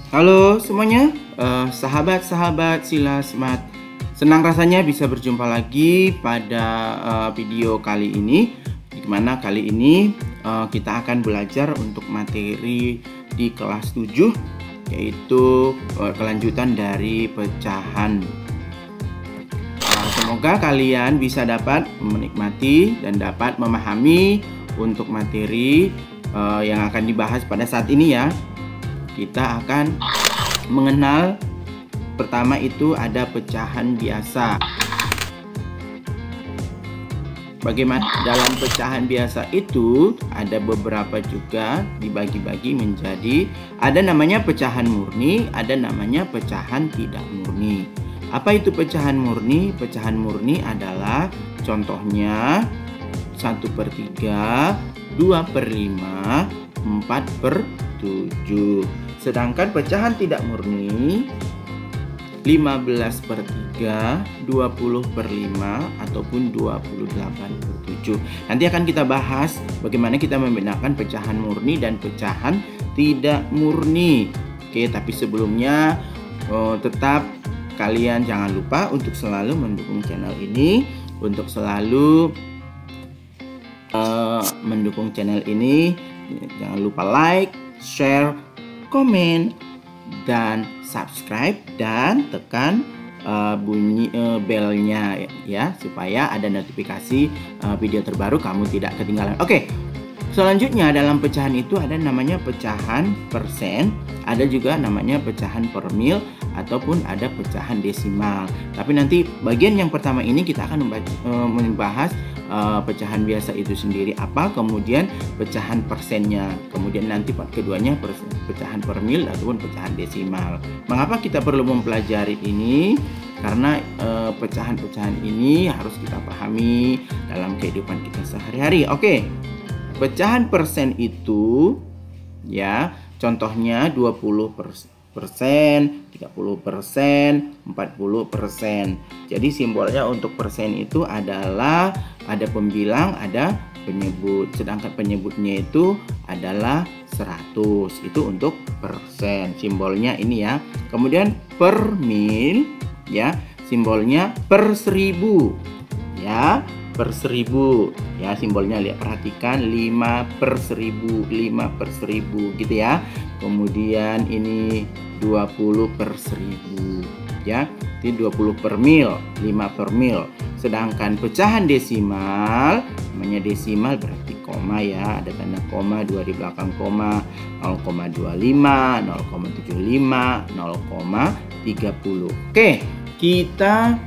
Halo semuanya, sahabat-sahabat Silasmat. Senang rasanya bisa berjumpa lagi pada video kali ini, di mana kali ini kita akan belajar untuk materi di kelas 7, yaitu kelanjutan dari pecahan. Semoga kalian bisa dapat menikmati dan dapat memahami untuk materi yang akan dibahas pada saat ini ya. Kita akan mengenal pertama itu ada pecahan biasa. Bagaimana dalam pecahan biasa itu ada beberapa juga dibagi-bagi menjadi ada namanya pecahan murni, ada namanya pecahan tidak murni. Apa itu pecahan murni? Pecahan murni adalah contohnya 1/3, 2/5, 4/7. Sedangkan pecahan tidak murni 15/3, 20/5 ataupun 28/7. Nanti akan kita bahas bagaimana kita membedakan pecahan murni dan pecahan tidak murni. Oke, tapi sebelumnya tetap kalian jangan lupa untuk selalu mendukung channel ini, untuk selalu mendukung channel ini. Jangan lupa like, share, komen, dan subscribe, dan tekan bunyi belnya ya, supaya ada notifikasi video terbaru kamu tidak ketinggalan. Oke, selanjutnya dalam pecahan itu ada namanya pecahan persen, ada juga namanya pecahan per mil, ataupun ada pecahan desimal. Tapi nanti bagian yang pertama ini kita akan membahas pecahan biasa itu sendiri apa, kemudian pecahan persennya, kemudian nanti part keduanya pecahan per mil ataupun pecahan desimal. Mengapa kita perlu mempelajari ini? Karena pecahan-pecahan ini harus kita pahami dalam kehidupan kita sehari-hari. Oke, pecahan persen itu ya contohnya 20%, 30%, 40%. Jadi simbolnya untuk persen itu adalah ada pembilang, ada penyebut. Sedangkan penyebutnya itu adalah 100. Itu untuk persen. Simbolnya ini ya. Kemudian per mil ya, simbolnya per 1000. Ya, per 1000 ya, simbolnya lihat, perhatikan 5/1000, 5/1000 gitu ya. Kemudian ini 20/1000 ya, ini 20 per mil, 5 per mil. Sedangkan pecahan desimal, namanya desimal berarti koma ya, ada tanda koma, 2 di belakang koma, 0,25, 0,75, 0,30. Oke, kita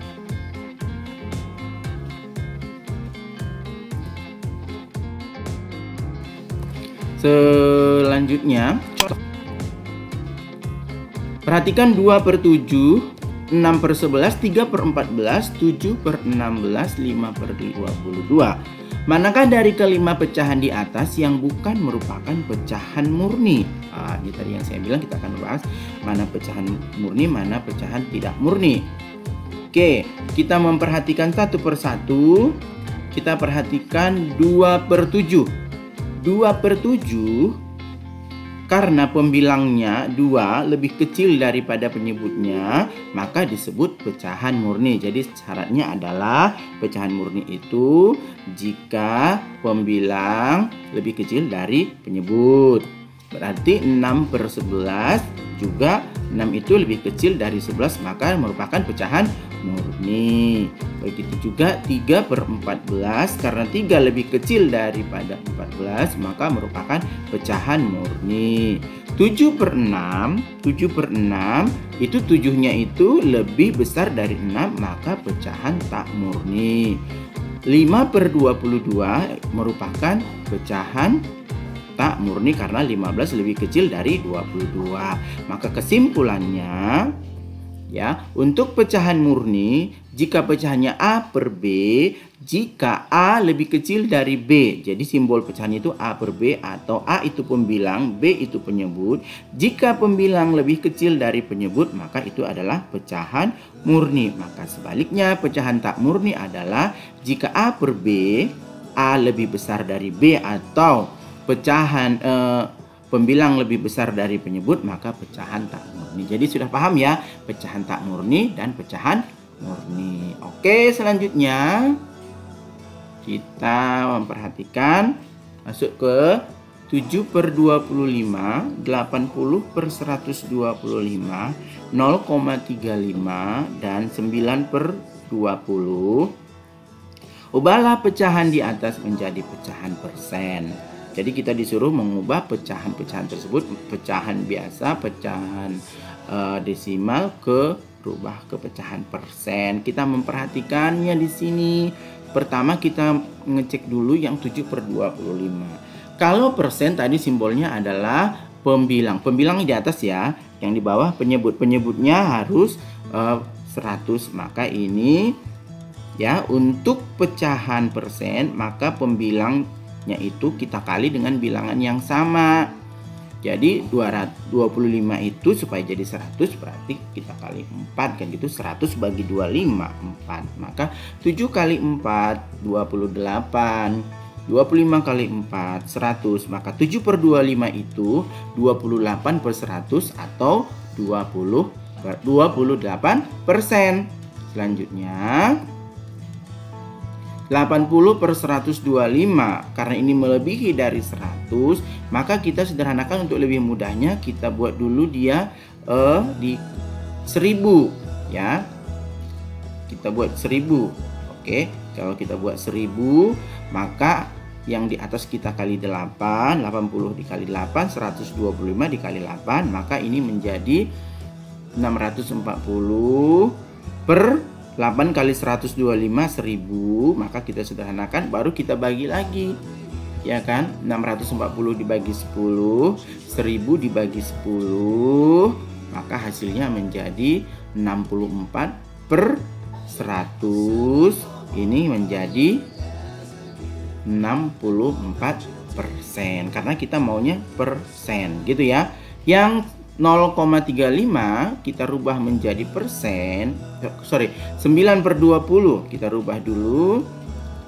selanjutnya perhatikan 2/7, 6/11, 3/14, 7/16, 5/22. Manakah dari kelima pecahan di atas yang bukan merupakan pecahan murni? Ini tadi yang saya bilang, kita akan bahas mana pecahan murni, mana pecahan tidak murni. Oke, kita memperhatikan satu persatu. Kita perhatikan 2/7. 2/7 karena pembilangnya 2 lebih kecil daripada penyebutnya, maka disebut pecahan murni. Jadi syaratnya adalah pecahan murni itu jika pembilang lebih kecil dari penyebut. Berarti 6/11 juga 6 itu lebih kecil dari 11, maka merupakan pecahan murni. Begitu juga 3/14 karena 3 lebih kecil daripada 14, maka merupakan pecahan murni. 7/6 itu 7-nya itu lebih besar dari 6, maka pecahan tak murni. 5/22 merupakan pecahan tak murni karena 15 lebih kecil dari 22. Maka kesimpulannya ya, untuk pecahan murni jika pecahannya A per B, jika A lebih kecil dari B. Jadi simbol pecahannya itu A per B, atau A itu pembilang, B itu penyebut. Jika pembilang lebih kecil dari penyebut, maka itu adalah pecahan murni. Maka sebaliknya pecahan tak murni adalah jika A per B, A lebih besar dari B, atau pecahan pembilang lebih besar dari penyebut, maka pecahan tak murni. Jadi sudah paham ya, pecahan tak murni dan pecahan murni. Oke, selanjutnya kita memperhatikan masuk ke 7/25, 80/125, 0,35, dan 9/20. Ubahlah pecahan di atas menjadi pecahan persen. Jadi kita disuruh mengubah pecahan-pecahan tersebut, pecahan biasa, pecahan desimal rubah ke pecahan persen. Kita memperhatikannya di sini. Pertama kita ngecek dulu yang 7/25. Kalau persen tadi simbolnya adalah pembilang. Pembilang di atas ya, yang di bawah penyebut. Penyebutnya harus 100. Maka ini ya, untuk pecahan persen maka pembilangnya itu kita kali dengan bilangan yang sama. Jadi 225 itu supaya jadi 100 berarti kita kali 4 kan gitu. 100 bagi 25, 4. Maka 7 kali 4 28. 25 kali 4 100. Maka 7/25 itu 28/100 atau 28%. Selanjutnya 80/125, karena ini melebihi dari 100, maka kita sederhanakan untuk lebih mudahnya kita buat dulu dia di 1000 ya. Kita buat 1000. Oke, kalau kita buat 1000 maka yang di atas kita kali 8, 80 dikali 8, 125 dikali 8, maka ini menjadi 640 per 8 kali 125, 1000. Maka kita sederhanakan, baru kita bagi lagi ya kan. 640 dibagi 10, 1000 dibagi 10, maka hasilnya menjadi 64/100. Ini menjadi 64%, karena kita maunya persen gitu ya. Yang 0,35 kita rubah menjadi persen. 9/20 kita rubah dulu.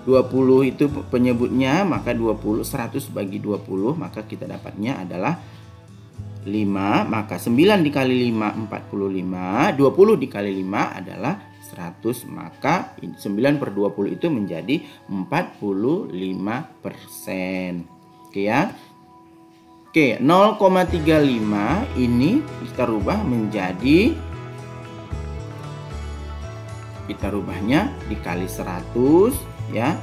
20 itu penyebutnya, maka 100 bagi 20, maka kita dapatnya adalah 5. Maka 9 dikali 5 45, 20 dikali 5 adalah 100. Maka 9/20 itu menjadi 45%. Oke ya. Oke, 0,35 ini kita rubah menjadi, kita rubahnya dikali 100 ya,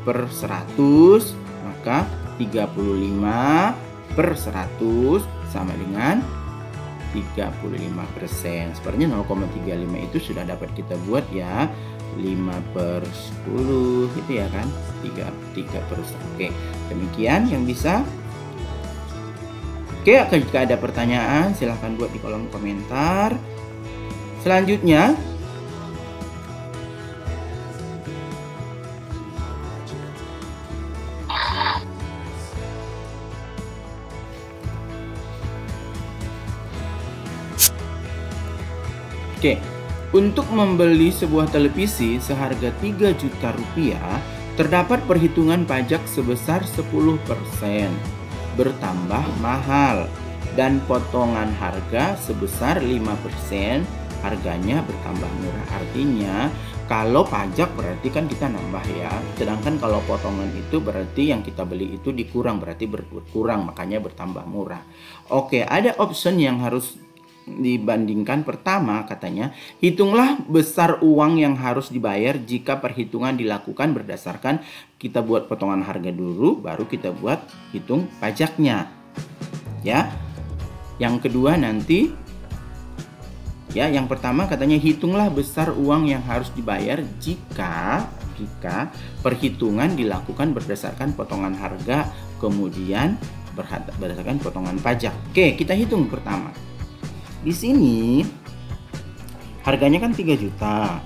per 100, maka 35/100 sama dengan 35%. Sebenarnya 0,35 itu sudah dapat kita buat ya, 5/10 gitu ya kan, 3/100. Oke, demikian yang bisa. Oke, jika ada pertanyaan silahkan buat di kolom komentar. Selanjutnya untuk membeli sebuah televisi seharga 3 juta rupiah, terdapat perhitungan pajak sebesar 10%, bertambah mahal, dan potongan harga sebesar 5%, harganya bertambah murah. Artinya kalau pajak berarti kan kita nambah ya, sedangkan kalau potongan itu berarti yang kita beli itu dikurang, berarti berkurang, makanya bertambah murah. Oke, ada option yang harus dibandingkan. Pertama katanya, hitunglah besar uang yang harus dibayar jika perhitungan dilakukan berdasarkan, kita buat potongan harga dulu baru kita buat hitung pajaknya ya. Yang kedua nanti ya, yang pertama katanya hitunglah besar uang yang harus dibayar jika perhitungan dilakukan berdasarkan potongan harga kemudian berdasarkan potongan pajak. Oke, kita hitung pertama. Di sini harganya kan 3 juta.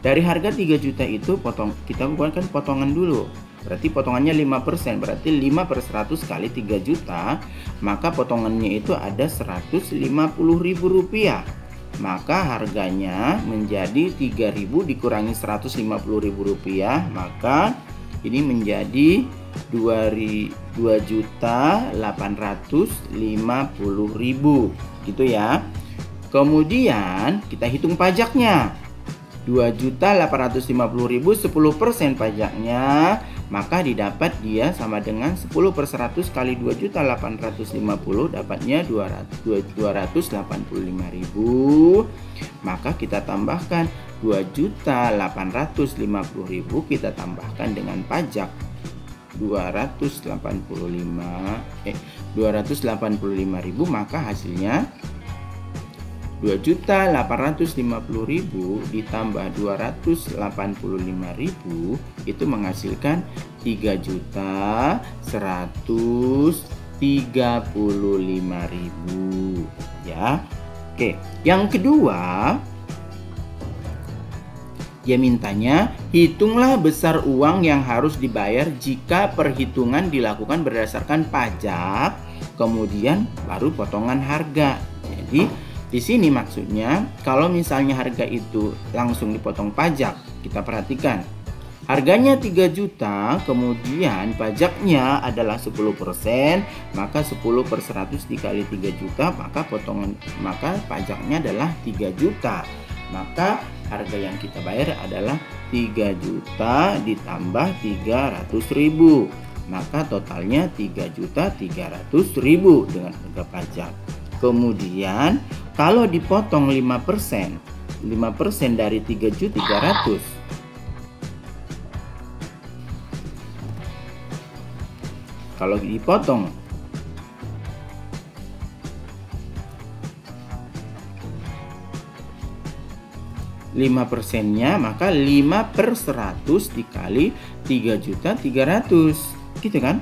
Dari harga 3 juta itu kita buatkan potongan dulu. Berarti potongannya 5%. Berarti 5/100 kali 3 juta. Maka potongannya itu ada Rp150.000. Maka harganya menjadi 3.000 dikurangi Rp150.000. Maka ini menjadi 2.850.000 gitu ya. Kemudian kita hitung pajaknya. 2.850.000 10% pajaknya, maka didapat dia sama dengan 10 per 100 kali 2.850 dapatnya 285.000. Maka kita tambahkan 2.850.000 kita tambahkan dengan pajak 285.000, maka hasilnya 2.850.000 ditambah 285.000 itu menghasilkan 3.135.000 ya. Oke, yang kedua dia mintanya hitunglah besar uang yang harus dibayar jika perhitungan dilakukan berdasarkan pajak, kemudian baru potongan harga. Jadi di sini maksudnya kalau misalnya harga itu langsung dipotong pajak, kita perhatikan harganya 3 juta, kemudian pajaknya adalah 10%, maka 10 per 100 dikali 3 juta, maka pajaknya adalah 3 juta. Maka harga yang kita bayar adalah 3 juta ditambah 300.000. Maka totalnya 3.300.000 dengan harga pajak. Kemudian kalau dipotong 5% dari 3.300.000, kalau dipotong 5%-nya, maka 5 per 100 dikali 3.300.000 gitu kan,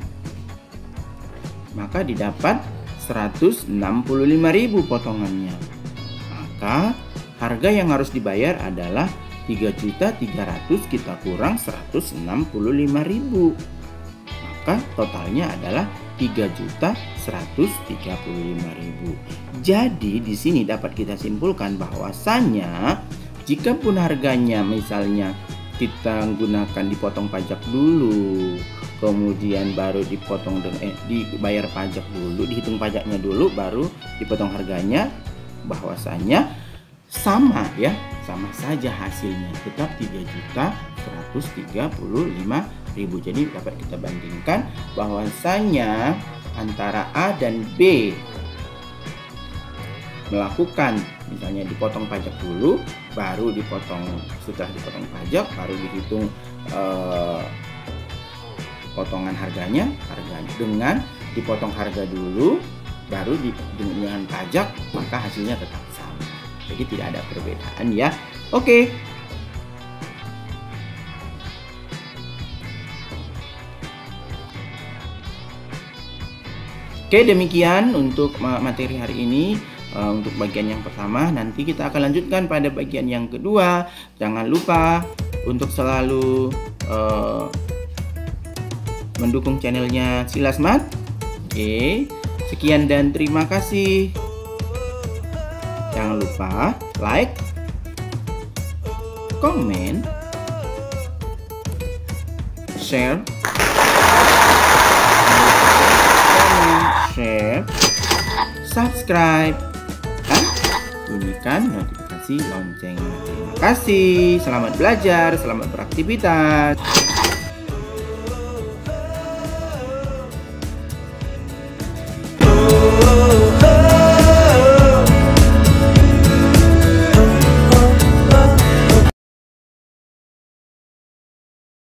maka didapat 165.000 potongannya. Maka harga yang harus dibayar adalah 3.300.000 kita kurang 165.000. Maka totalnya adalah 3.135.000. Jadi di sini dapat kita simpulkan bahwasanya jikapun harganya misalnya kita gunakan dipotong pajak dulu, kemudian baru dipotong dibayar pajak dulu, dihitung pajaknya dulu, baru dipotong harganya, bahwasanya sama ya, sama saja hasilnya, tetap 3.135.000. Jadi dapat kita bandingkan bahwasanya antara A dan B melakukan misalnya dipotong pajak dulu, baru setelah dipotong pajak baru dihitung potongan harganya dengan dipotong harga dulu baru dengan pajak, maka hasilnya tetap sama. Jadi tidak ada perbedaan ya. Oke. Oke, demikian untuk materi hari ini. Untuk bagian yang pertama, nanti kita akan lanjutkan pada bagian yang kedua. Jangan lupa untuk selalu mendukung channelnya Silasmat. Oke, sekian dan terima kasih. Jangan lupa like, komen, share, subscribe, dan bunyikan notifikasi loncengnya. Terima kasih, selamat belajar, selamat beraktivitas.